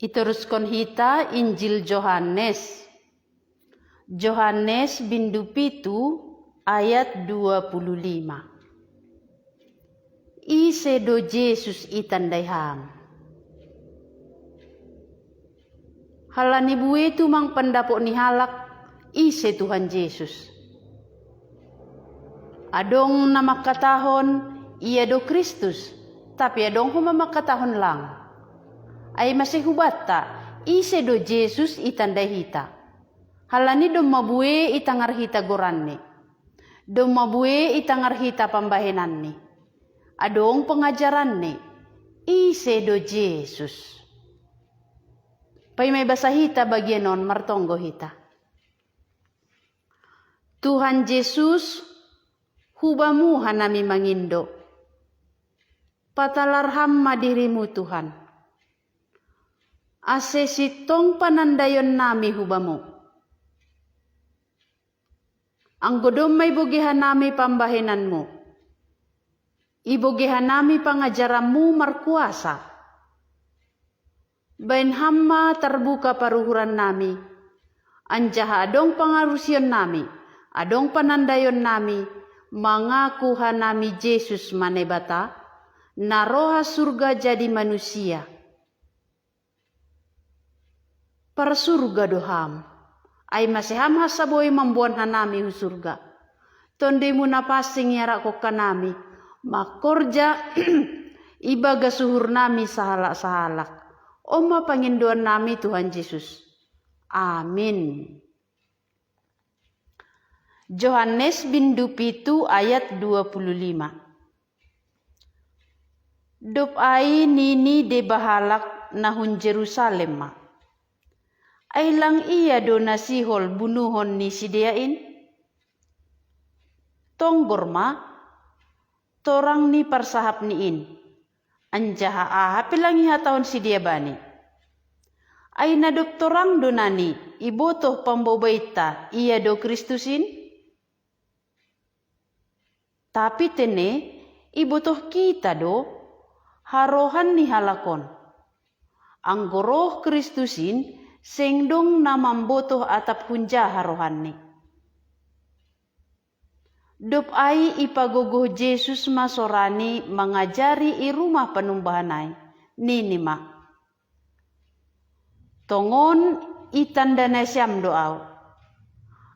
Iteruskan hita Injil Yohanes. Yohanes bindu pitu ayat 25. Isedo Yesus itandai ham. Halani bue tu mang pendapok ni halak ise Tuhan Yesus. Adong nama katahon ia do Kristus, tapi adong huma makatahon lang. Ay masih hubata ise do Yesus itandai hita. Halani dom mabue itangar hita goranne. Dom mabue itangar hita pambahenanne. Adong pengajaranne ise do Yesus. Pai may basa hita bagienon martonggo hita. Tuhan Yesus hubamu hanami mangindo. Patalarham madirimu Tuhan. Ase sitong panandayon nami hubamu. Ang godom may bogehan nami pambahenanmu. Ibogehan nami pangajaranmu markuasa. Bain hamma terbuka paruhuran nami. Anjaha adong pangarusion nami. Adong panandayon nami. Mangakuhan nami Yesus manebata. Naroha surga jadi manusia. Para surga doham. Ay masiham hasaboy mambuan hanami hu surga. Tonde mo na pasing yara ko kanami. Makorja ibaga suhur nami sahalak-sahalak. O mapanginduan nami Tuhan Yesus. Amin. Yohanes bindu pitu ayat 25. Dop ai nini de bahalak nahun Jerusalem ma. Ay lang iya do nasihol bunuhon ni sidiain. Tonggor ma, torang ni parsahap niin. Anjaha ahap lang ihatahon sidia bani. Ay nadop torang do nani, ibotoh pambobaita iya do Kristusin. Tapi tene, ibotoh kita do, harohan ni halakon. Ang goroh Kristusin, sengdong namambotoh atap hunja harohan ni. Dop ai ipagogoh Yesus masorani mangajari i rumah panumbahanay. Ninima. Tongon itanda na siyam do aw.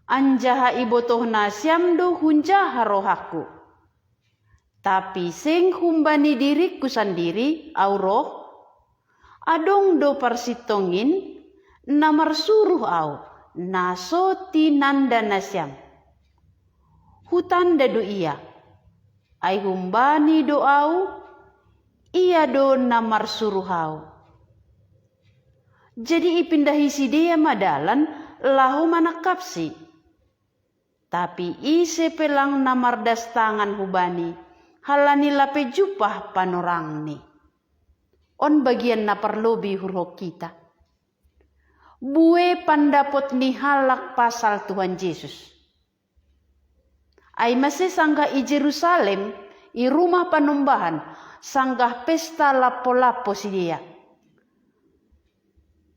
Anjaha ibotoh na siyam do hunja harohaku. Tapi seng humbani diriku sandiri aw roh. Adong do parsitongin namar suruh aw naso tinanda nasyam. Hutanda do iya. Ay humbani do aw iya do namar suruh aw. Jadi ipindahi si dia madalan lahu manakapsi. Tapi ise pelang namar dastangan hubani halani lape jupah panorang ni. On bagian na perlobi huruk kita. Bue pandapot ni halak pasal Tuhan Yesus. Ay masih sanggah i Jerusalem, i rumah panumbahan, sanggah pesta lapo-lapo si dia.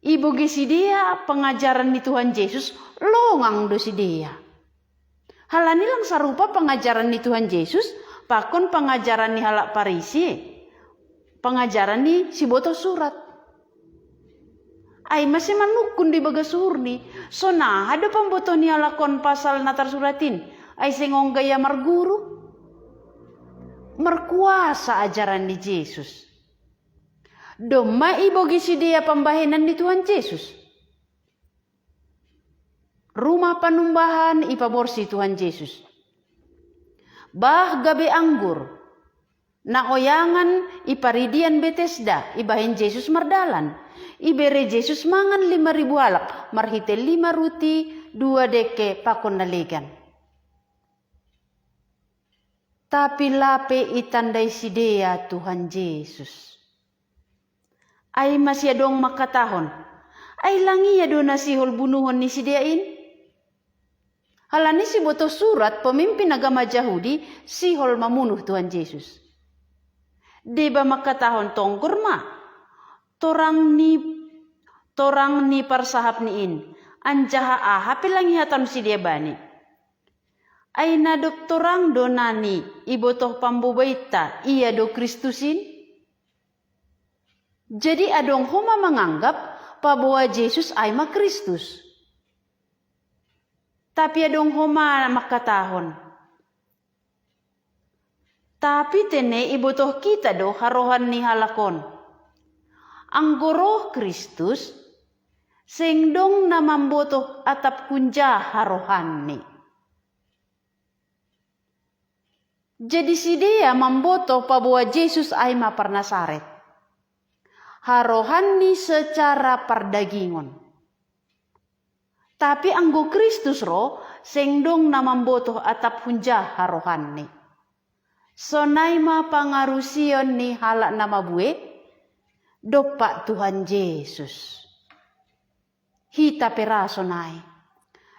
Ibogi si dia pengajaran ni Tuhan Yesus, longang do si dia. Halani lang sarupa pengajaran ni Tuhan Yesus, pakon pengajaran ni halak Parisi, pengajaran ni si boto surat. Ay masih manukun di baga surni. So nah ada pemboto ni alakon pasal natar suratin. Ay sengong gaya marguru. Merkuasa ajaran ni Yesus. Doma ibogi si dia pembahenan ni Tuhan Yesus. Rumah panumbahan ipaborsi Tuhan Yesus. Bah gabe anggur. Na oyangan iparidian Betesda ibahin Yesus mardalan. Ibere Yesus mangan 5.000 alak. Marhite 5 ruti 2 deke pakon naligan. Tapi lape itandai si dia Tuhan Yesus. Ay masih adong makatahon. Ay langi ado nasihol bunuhon ni si diain. Halani si boto surat pemimpin agama Yahudi sihol mamunuh Tuhan Yesus. Deba makatahon tonggor ma. Torang ni torang ni parsahap niin, anjaha aha pelangihatan si dia bani. Ay nadop torang donani, ibotoh pambubaita, iya do Kristusin. Jadi adong homa menganggap bahwa Yesus ay ma Kristus. Tapi adong homa makatahon. Tapi tene ibotoh kita do harohan ni halakon. Ang goroh Kristus sengdong na mambotoh atap kunja harohan ni. Jadi si dia mambotoh bahwa Yesus ay ma Nazaret. Harohan ni secara perdagingon. Tapi anggo Kristus ro sengdong na mambotoh atap hunja harohan ni. Sonay ma pangarusion ni halak nama bue dopak Tuhan Yesus. Hita perasonay.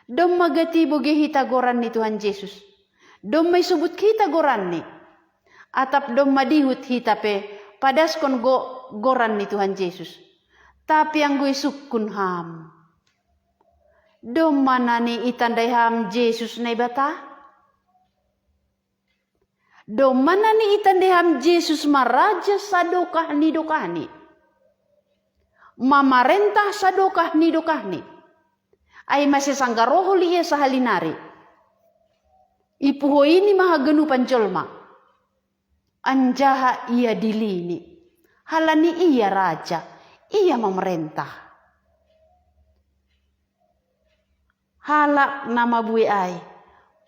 Dom magati boge hita goran ni Tuhan Yesus. Dom may subut hita goran ni. Atap dom madihut hita pe padas kon goran ni Tuhan Yesus. Tapi ang gue sukun ham. Dom mana ni itandai ham Yesus na ibata? Dom mana ni itandai ham Yesus maraja sadokah ni dokahni? Mamarentah sadokah ni dokahni? Ay masih sanggaroho liya sa halinari. Ipuho ini mahaganu panjolma. Anjaha ia dilini. Halani ia raja, ia memerintah. Halak nama bue ai,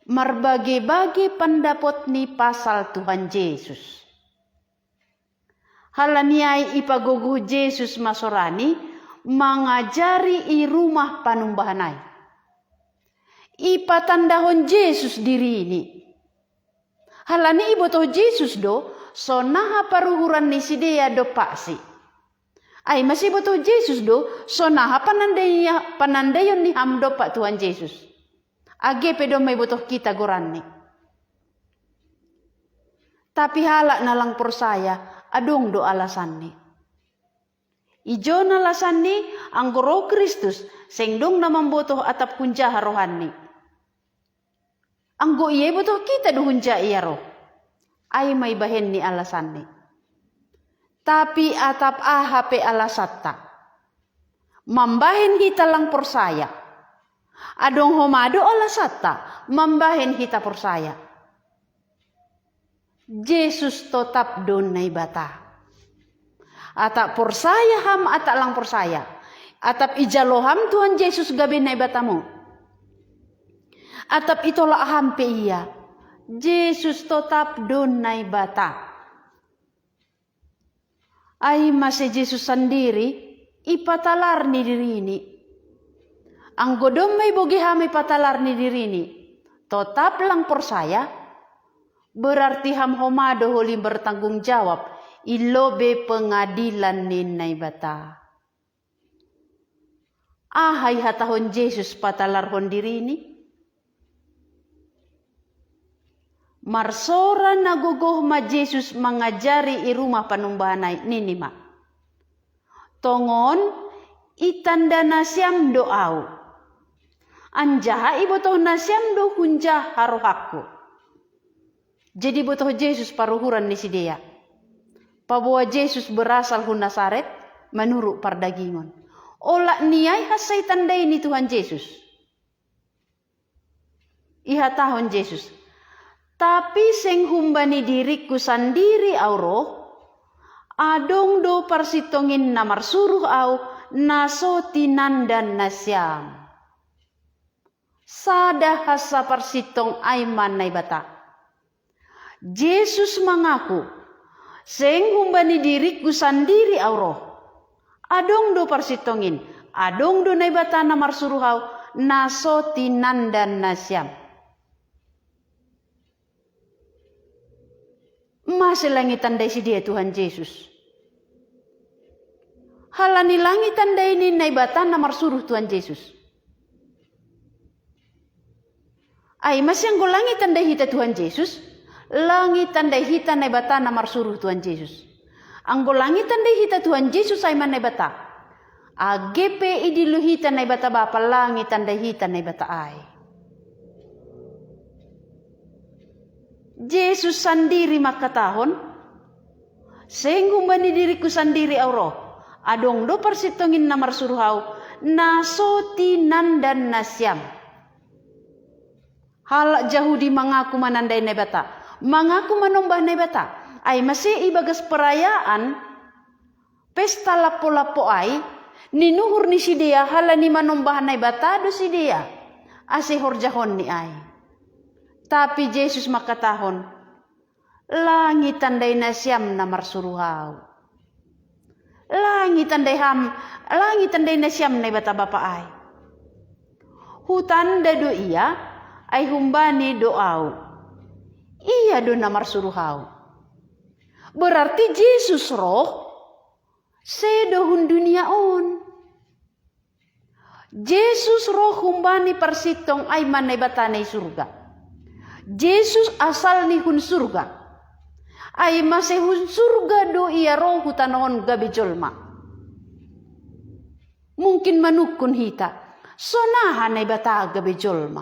marbagai-bagai pendapat ni pasal Tuhan Yesus. Halani ai ipagogo Yesus masorani, mengajari i rumah panumbahanai. Ipatandahon Yesus diri ini. Halani ibotoh Yesus do, sonaha paruhuran ni si dia do paksi. Ay masih betul Yesus do, sonaha panandayon ni ham do pak Tuhan Yesus. Age pedo may butuh kita goran ni. Tapi halak nalang persaya, adong do alasan ni. Ijo na alasan ni, ang goro Kristus, sengdong na mambotoh atap kunja harohan ni. Ang go iya butuh kita do hunja iya roh. Ay may bahen ni alasan ni. Tapi atap ahape alasatta. Mambahen hita lang persaya. Adong homado alasatta. Mambahen hita persaya. Yesus tetap don na ibata. Atap persaya ham atak lang persaya. Atap ijaloham Tuhan Yesus gabi na ibatamu. Atap itola hampe iya. Yesus tetap don na ibata. Ay masih Yesus sendiri ipatalar ni diri ini. Ang godom may bogi hami patalar ni diri ini. Tetap lang persaya. Berarti ham homado holi bertanggung jawab. Ilobe pengadilan ni naibata. Ahay hatahon Yesus patalar hon diri ini. Marsora nagugoh ma Yesus mengajari i rumah panumbahanay ninima. Tongon itanda nasyam doau. Anjaha ibotoh nasyam do hunjah harohakku. Jadi botoh Yesus paruhuran ni si dia. Pabawa Yesus berasal hun Nazaret menurut pardagingon. Ola niay hasay tandai ni Tuhan Yesus. Iha tahun Yesus. Tapi seng humbani diriku sendiri auro, adong do parsitongin namar suruh au naso tinandan nasyam. Sada hasa parsitong aiman na ibata. Yesus mengaku, seng humbani diriku sendiri auro, adong do parsitongin, adong do na ibata namar suruh au naso tinandan nasyam. Masih langit tandai si dia Tuhan Yesus. Halani langit tandai ini naibatan namar suruh Tuhan Yesus. Ay masih anggo langit tandai hita Tuhan Yesus. Langit tandai hita naibatan namar suruh Tuhan Yesus. Anggo langit tandai hita Tuhan Yesus ay man naibata. Agepe idiluhita na ibata bapa langit tandahita na ibata ay. Jesus sandiri makatahon. Sehingga bani diriku sandiri auro. Adong do persitongin na marsuruhaw. Nasoti nandan nasyam. Halak Yahudi mengaku manandai na ibata. Mengaku manombah na ibata. Ay masih ibagas perayaan. Pesta lapo-lapo ay. Ninuhur ni si dia hala ni manombah na ibata do si dia. Asihor jahon ni ay. Tapi Yesus makatahon, langit tandai na siyam na marsuruhaw. Langit tandai na siyam na ibata bapa ay. Hutanda do iya ay humbani doaw. Iya do na marsuruhaw. Berarti Yesus roh sedo hun dunia on. Yesus roh humbani persitong ay manay batanay surga. Yesus asal ni hun surga. Ay masih hun surga do iya roh hutanon gabi jolma. Mungkin manukun hita. Sonahan ay bata gabi jolma.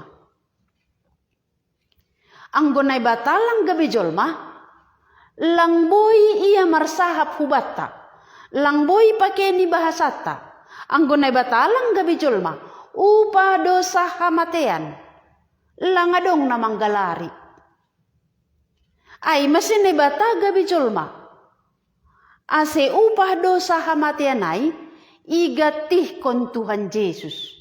Anggon ay bata lang gabi jolma. Langboy iya marsahap hubata. Langboy pake ni bahasata. Anggon ay bata lang gabi jolma. Upa dosa hamatean. Langadong na manggalari. Ay masin ay bata gabi jolma. Ase upah dosa hamatian ay igatih kon Tuhan Yesus.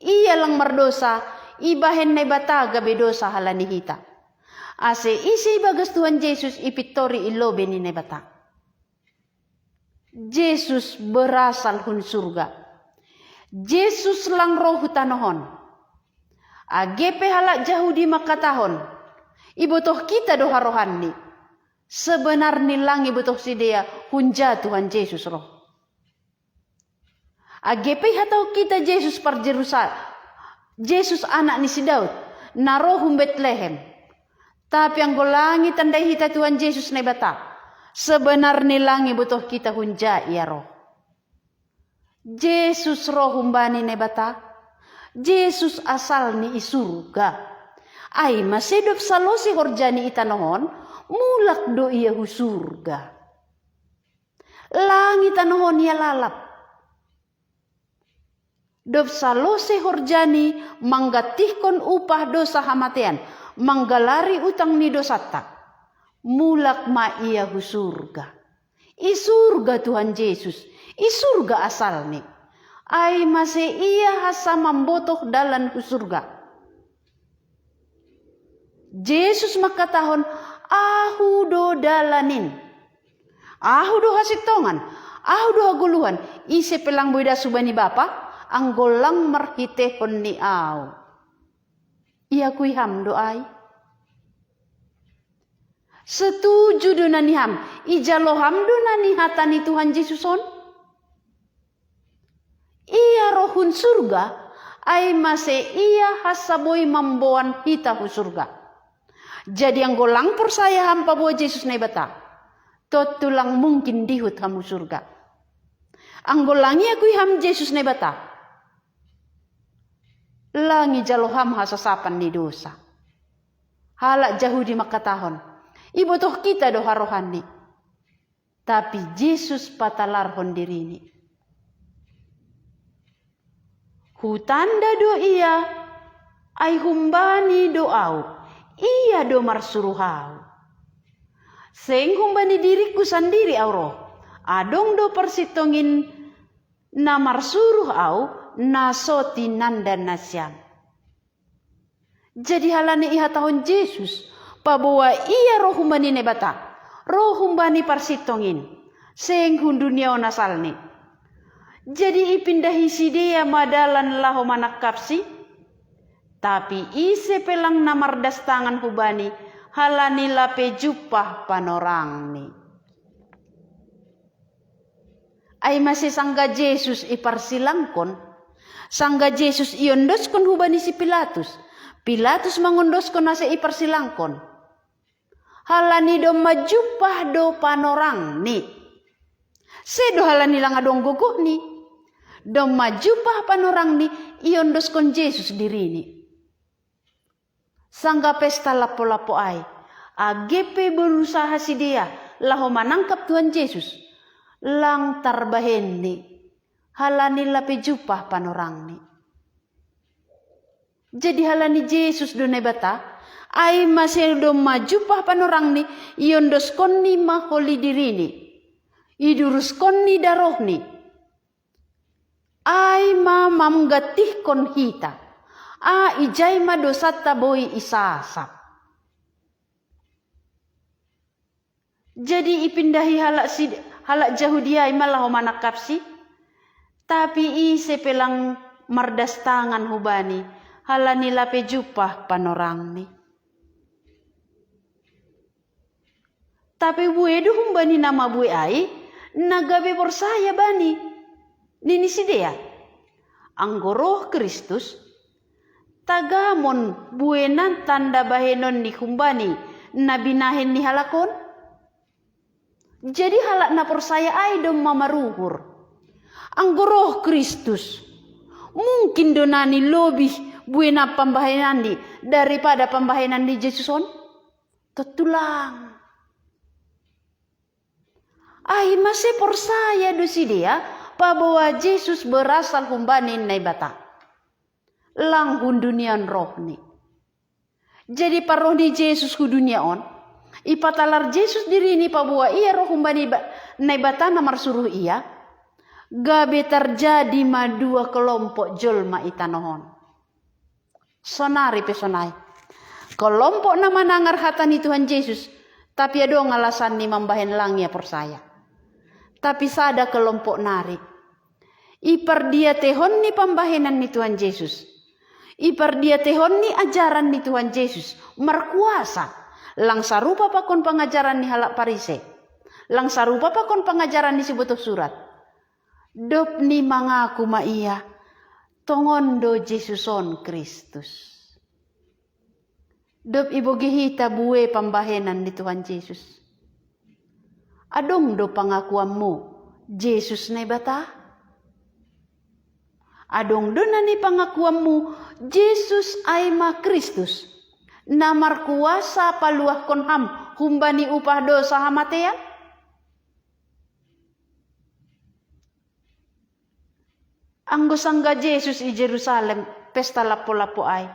Iya lang mardosa ibahen na bata gabi dosa halanihita. Ase isi bagas Tuhan Yesus ipitori ilobe ni na bata. Yesus berasal hun surga. Yesus lang roh tanohon. Agepe halak Yahudi makatahon. Ibutuh kita do harohani. Sebenarnya lang ibutuh si dia hunja Tuhan Yesus roh. Agepe hatau kita Yesus par Jerusalem. Yesus anak ni si Daud. Narohum Bethlehem. Tapi ang golangi tandai hita Tuhan Yesus na bata. Sebenarnya lang ibutuh kita hunja ia roh. Yesus roh humbani na bata. Yesus asal ni isurga. Ay masedop salosi horjani itanohon. Mulak do iya husurga. Langit tanohon ia lalap. Dop salosi horjani manggatihkon upah dosa hamatean. Manggalari utang ni dosata. Mulak ma iya husurga. Isurga Tuhan Yesus. Isurga asal ni. Ay masih iya hasa membotoh dalam surga. Yesus makatahon ahu do dalanin. Ahu do hasitongan. Ahu do haguluhan. Ise pelang buida subani bapa. Anggolang marhitehon ni au. Iya kuiham doai. Setuju do naniham. Ijaloham do nanihatani Tuhan Yesuson. Ia rohun surga, ay masih ia hasaboy mamboan hita hu surga. Jadi ang golang persaya hampa buat Yesus na bata, totulang mungkin dihut hamu surga. Ang golangi aku ham Yesus na bata, langi jaloham hasasapan ni dosa. Halak Yahudi makatahon, ibutuh kita do harohani, tapi Yesus patalarhon dirini. Hutanda do iya ay humbani doaw. Iya do marsuruhaw. Seng humbani diriku sandiri auro. Adong do persitongin na marsuruhaw na soti nandan nasyam. Jadi halane iha tahun Yesus. Pabawa iya roh humbani nebata. Roh humbani persitongin. Seng hundunia nasalni. Jadi ipindahi si dia madalan laho manakapsi. Tapi ise pelang namardas tangan hubani. Halani lape jupah panorang ni. Ay masih sangga Yesus iparsilangkon. Sangga Yesus iondoskon hubani si Pilatus. Pilatus mangondoskon nasa iparsilangkon. Halani do majupah do panorang ni. Sedo halani lang adong guguh ni. Dom majupah panorang ni iondos kon Yesus dirini. Sangga pesta lapo-lapo ai. AGP berusaha si dia laho menangkap Tuhan Yesus. Lang tarbahen ni. Halani lape jupah panorang ni. Jadi halani Yesus donai bata. Ai masih dom majupah panorang ni. Iondos kon ni maholi dirini. Idurus kon ni daroh ni. Ai ma mamgatih kon hita. Ijay ma dosata boy isasap. Jadi ipindahi halak Yahudia malah manakapsi. Tapi sepelang mardas tangan hubani. Halani lape jupah panorang ni. Tapi buedu humbani nama bue ai. Nagabe persaya bani. Nini si dia. Anggoroh Kristus. Tagamon buenan tanda bahenon ni humbani. Nabinahin ni halakon. Jadi halak na persaya ay dong mamaruhur. Anggoroh Kristus. Mungkin donani lebih buena pembahayanan di daripada pembahayanan di Yesuson. Tetulang. Ay masih persaya dosi dia. Bahwa Yesus berasal humbani nai bata. Lang hundunian roh ni. Jadi paroh di Yesus hudunia on. Ipatalar Yesus diri ini bahwa ia roh humbani nai bata namar suruh ia. Gabe terjadi dua kelompok jolma itanohon. Sonari pesonai. Kelompok nama nangar hatani Tuhan Yesus. Tapi ada alasan ni membahen langnya persaya. Tapi sada kelompok nari. Ipar dia tehon ni pembahenan ni Tuhan Yesus. Ipar dia tehon ni ajaran ni Tuhan Yesus. Merkuasa. Lang sarupa pakon pengajaran ni halak parise. Lang sarupa pakon pengajaran ni si butuh surat. Dop ni mangaku ma iya. Tongondo Yesuson Kristus. Dop ibu gihita buwe pembahenan ni Tuhan Yesus. Adong do pangakuanmu Yesus na bata? Adong do na ni pangakuanmu Yesus ay ma Kristus. Namar kuasa paluah konham humbani upah dosa hamatean? Anggo sangga Yesus i Jerusalem pesta lapo-lapo ay.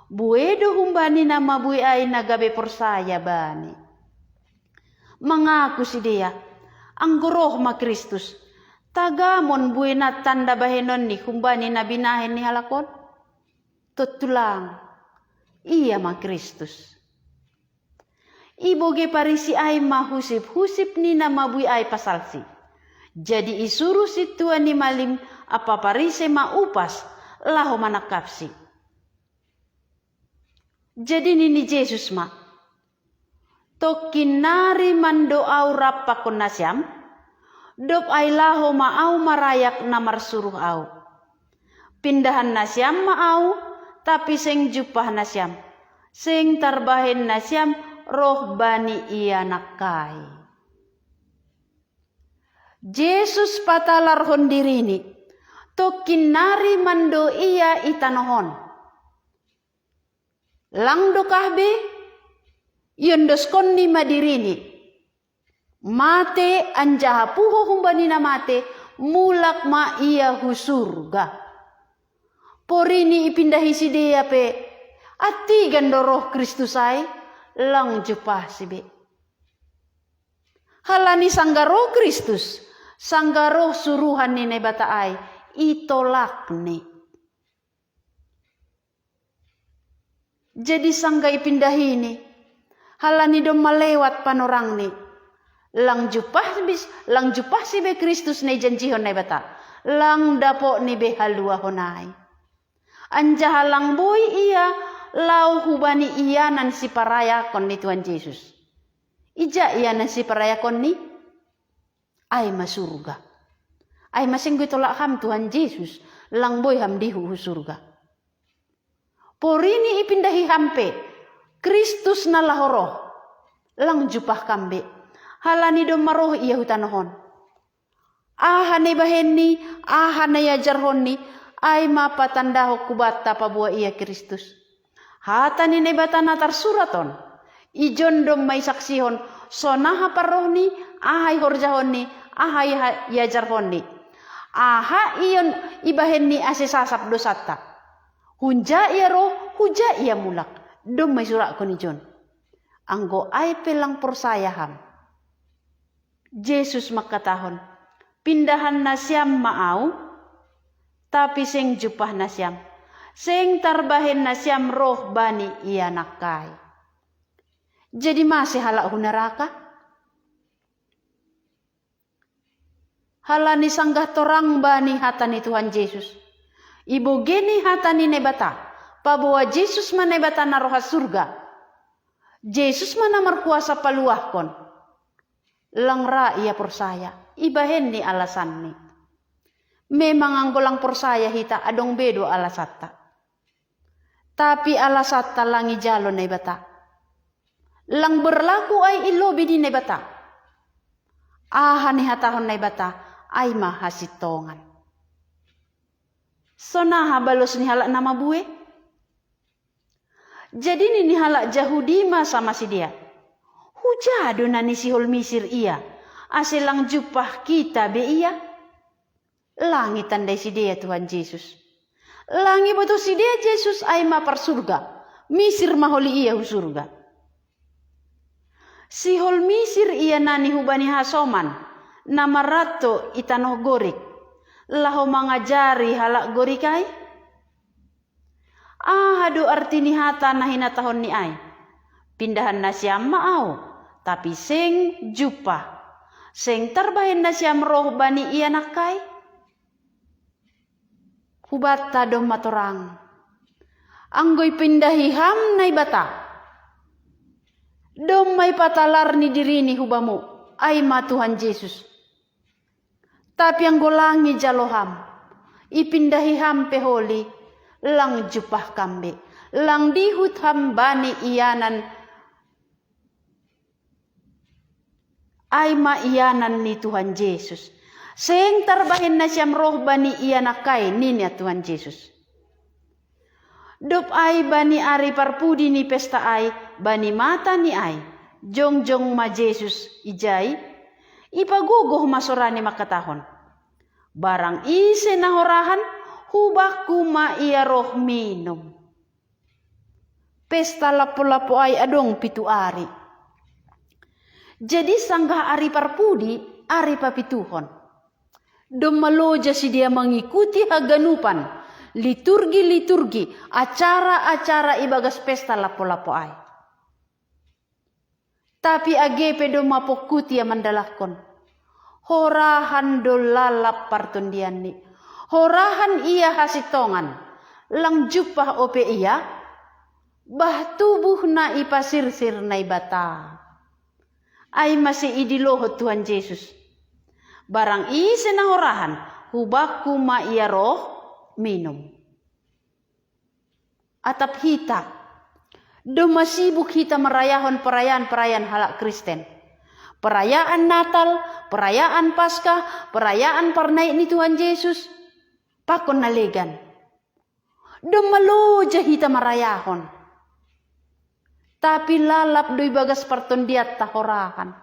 Buedo humbani nama bui ay nagabe persaya bani. Mengaku si dia. Anggo roh ma Kristus. Tagamon buena tanda bahenon ni humbani nabinahin ni halakon. Tutulang. Iya ma Kristus. Iboge parisi ay mahusip-husip ni nama bui ay pasalsi. Jadi isuruh si Tuhan ni malim apa parise ma upas laho manakapsi. Jadi nini Yesus ma. Tokinari mando au rapakon nasyam. Dop ay laho ma au marayak namar suruh au. Pindahan nasyam ma au. Tapi sing jupah nasyam. Sing tarbahin nasyam roh bani iya nakai. Yesus patalar hondirini. Tokin nari mando iya itanohon. Langdo kahbe. Yondos konni madirini. Mate anjaha puho humbani na mate. Mulak ma iya husurga. Porini ipindahi si dia pe. Ati gando roh Kristus ay. Lang jupah si be. Halani sangga roh Kristus. Sangga roh suruhan ni nebata ay. Itolak ni. Jadi sangga ipindahi ni. Halani dom malewat panorang ni. Lang jupah si be Kristus ni janjihon nebata. Lang dapo ni be halua honai. Anjahalang boy iya lau hubani iya nan si paraya kon ni Tuhan Yesus. Ija iya nan si paraya kon ni ay masurga. Ay masinggoy tolak ham Tuhan Yesus lang boy ham dihu surga. Porini ipindahi hampe Kristus na lahoroh lang jupah kambe. Halani do maroh iya hutanohon. Ahane bahenni, ahane yajarhonni, ay mapatandaho kubata pabua iya Kristus. Hatani nebata natar suraton, ijondom may saksihon, sonaha parrohni, ahay horjahonni, ahay yajarhonni. Aha iyon ibahenni asesasap dosata. Hunja iya roh, huja iya mulak. Dom may surak ko ni John. Anggo ay pelang persayaham. Yesus makatahon, pindahan na siyam maaw, tapi sing jupah na siyam. Sing tarbahin na siyam roh bani iya nakay. Jadi masih halak hunaraka? Halani sanggah torang bani hatani Tuhan Yesus. Ibu geni hatani nebata. Pabawa Yesus manebata na roha surga. Yesus mana merkuasa paluahkon. Langra ia persaya. Ibahen ni alasan ni. Memang anggolang persaya hita adong bedo alasata. Tapi alasata langi jalo nebata. Lang berlaku ay ilobi di nebata. Ahani hatahon nebata ay mahasitongan. Sonaha balos ni halak nama bue. Jadi ni halak Jahudima sama si dia. Hujado na ni sihol misir iya. Asilang jupah kita be iya. Langit tandai si dia Tuhan Yesus. Langit betul si dia Yesus ay mapar surga. Misir maholi iya hu surga. Sihol misir iya nani hubani hasoman. Nama rato itanoh gorik. Laho mangajari halak gorikai. Hadu arti ni hata na hinatahon ni ay. Pindahan na siyam maaw. Tapi sing jupa. Sing tarbahin na siyam roh bani iya nakay. Hubata dom matorang. Anggoy pindahiham na ibata. Dom may patalar ni diri ni hubamu. Ay ma Tuhan Yesus. Tapi ang golangi jaloham. Ipindahiham peholi. Lang jupah kambe. Lang dihut hambani iyanan. Ay maiyanan ni Tuhan Yesus. Seng tarbahin na siyam roh bani iyanakay ni Tuhan Yesus. Dop ay bani ari parpudi ni pesta ay. Bani mata ni ay. Jong ma Yesus ijay. Ipagugoh masorani makatahon. Barang ise nahorahan. Hubaku ma iya roh minum. Pesta lapo-lapo ay adong pitu ari. Jadi sanggah ari parpudi, ari papituhon. Domaloja si dia mengikuti haganupan. Liturgi-liturgi, acara-acara ibagas pesta lapo-lapo ay. Tapi agepe domapokuti mandalakon. Horahan do lalap partundian ni. Horahan iya hasitongan, lang jupah ope iya, bah tubuh na ipasirsir na ibata. Ay masih idilohot Tuhan Yesus. Barang ise na horahan, hubaku ma iya roh, minum. Atap hita, domasibuk hita merayahon perayaan-perayaan halak Kristen. Perayaan Natal, perayaan Paskah, perayaan parnaik ni Tuhan Yesus. Pakon nalegan. Domaloja hita marayahon. Tapi lalap doi bagas partondiat tahorahan.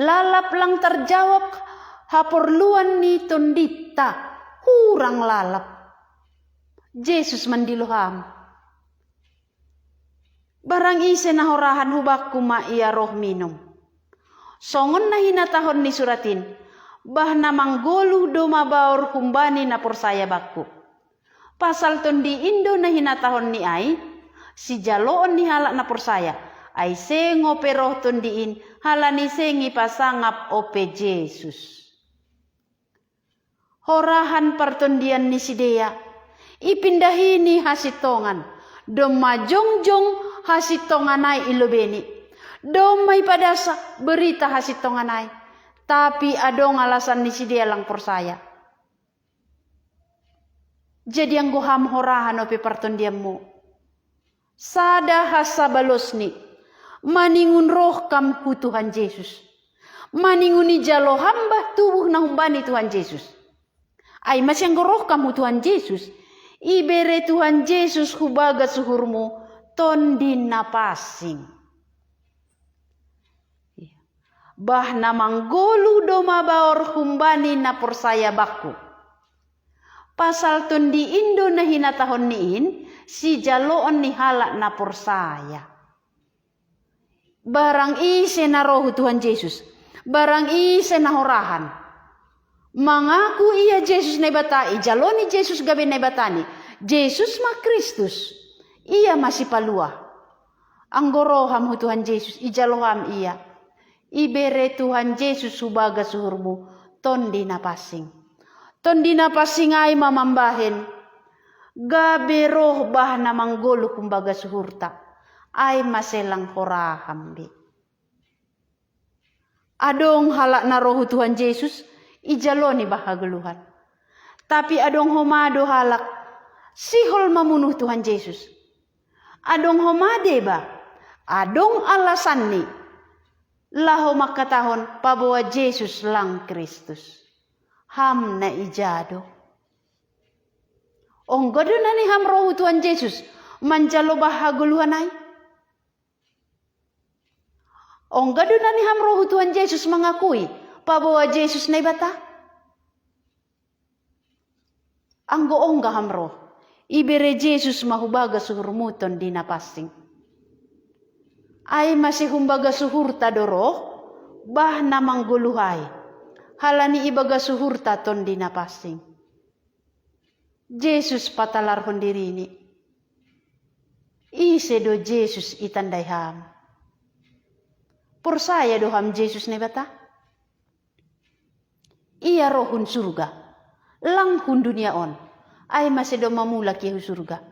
Lalap lang terjawab haporluan ni tondita. Hurang lalap. Yesus mandiluham. Barang ise nahorahan hubakku ma iya roh minum. Songon na hinatahon ni suratin. Bah namang golu do mabaur humbani na porsaya bakku. Pasal tondi indo na hinatahon ni ay, si jaloon ni halak na porsaya, ay sengo peroh tondiin halani sengi pasangap ope Yesus. Horahan partondian ni sidea, ipindahi ni hasitongan, dom majongjong hasitongan ay ilobeni, dom may padasa berita hasitongan ay. Tapi adong alasan ni si dia lang persaya. Jadi ang guham horahan o pipartondiam Sada hasa balos ni. Maningun roh kam hu Tuhan Yesus. maninguni jalo hamba tubuh na humbani Tuhan Yesus. Ay masih anggoroh kamu Tuhan Yesus. Ibere Tuhan Yesus hubaga suhurmu tondin na pasing. Bah na manggolu doma baor humbani na persaya baku. Pasal tondi Indo na hinatahon niin si jaloon ni halak na persaya. Barang ise na rohu Tuhan Yesus. Barang ise na horahan. Mengaku ia Yesus na batai. Jaloni Yesus gabe na batani. Yesus ma Kristus. Ia masih palua. Anggoroham hu Tuhan Yesus. Ijaloham ia. Ibere Tuhan Yesus subaga suhurmu. Tondi na pasing. Tondi na pasing ay mamambahin. Gabe roh bah na manggolo kumbaga suhurta. Ay maselang horahambi. Adong halak na roh Tuhan Yesus, ijaloni bahaguluhan. Tapi adong homado halak, sihol mamunuh Tuhan Yesus. Adong homade ba, adong alasan ni, laho makatahon pabawa Yesus lang Kristus. Ham na ijado. Onggodo na ni ham roh Tuhan Yesus, manjalo bahaguluhan ay. Onggado na ni ham roh Tuhan Yesus mengakui pabawa Yesus na ibata. Anggo ongga ham roh. Ibere Yesus mahubaga suhurmuton di napasing. Ay masih humbaga suhurta doroh bah na mangguluhay. Halani ibaga suhurta ton di napasing. Yesus patalar hondirini. Ise do Yesus itandai ham. Persaya doham Yesus ne bata. Ia rohun surga. Langhun dunia on. Ay masih do mamula kihu surga.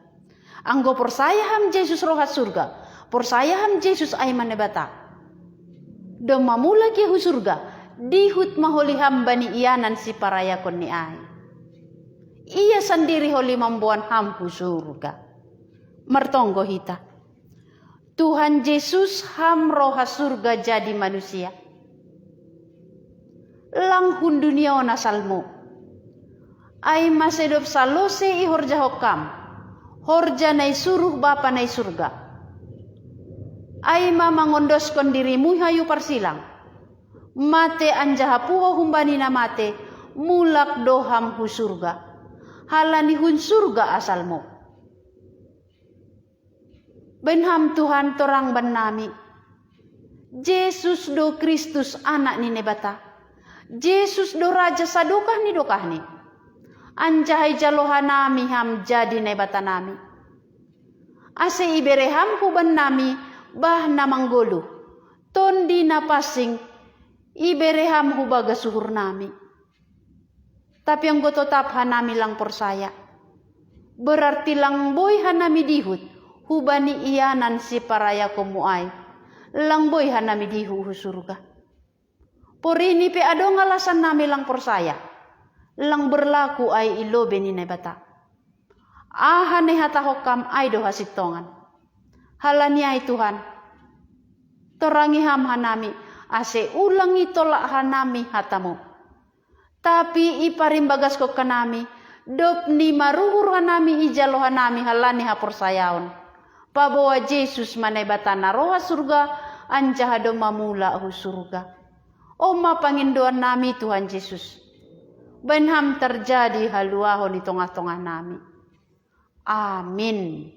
Anggo persaya ham Yesus rohat surga. Persaya ham Yesus ay manebata. Do mamula kihu surga. Dihut maholi hamba ni ianan si parayakon ni ay. Ia sendiri holi mambuan hampu surga. Mertonggo hita. Tuhan Yesus ham roha surga jadi manusia. Langhun dunia ona salmo. Ay masedop salose i horja hokam. Horja nai suruh bapa nai surga. Ay mamangondoskon dirimu hayu parsilang. Mate anjaha puho humbani na mate. Mulak doham hu surga. Halani hun surga asalmo. Benham Tuhan torang benami. Yesus do Kristus anak ni nebata. Yesus do raja sadukah ni dokah ni. Anjahai jalohanami ham jadi nebata nami. Ase ibere ham huban nami bah na manggolu. Tondi na pasing ibere ham hubaga suhur nami. Tapi ang gototap hanami lang persaya. Berarti lang boy hanami dihut. Hubani ianan si paraya komuay. Lang boy hanami dihu surga. Porini pe adong alasan nami lang persaya. Lang berlaku ay ilobe ni nebata. Aha ne hata hokam ay do hasitongan. Halani ay Tuhan. Torangi ham hanami. Ase ulangi tolak hanami hatamu. Tapi iparimbagas ko kanami. Dop ni maruhur hanami ijalo hanami halani ha persayaon. Pabawa Yesus manebata na roha surga, anjahado mamula hu surga. O mapangindoan nami Tuhan Yesus. Benham terjadi haluaho di tengah-tengah nami. Amin.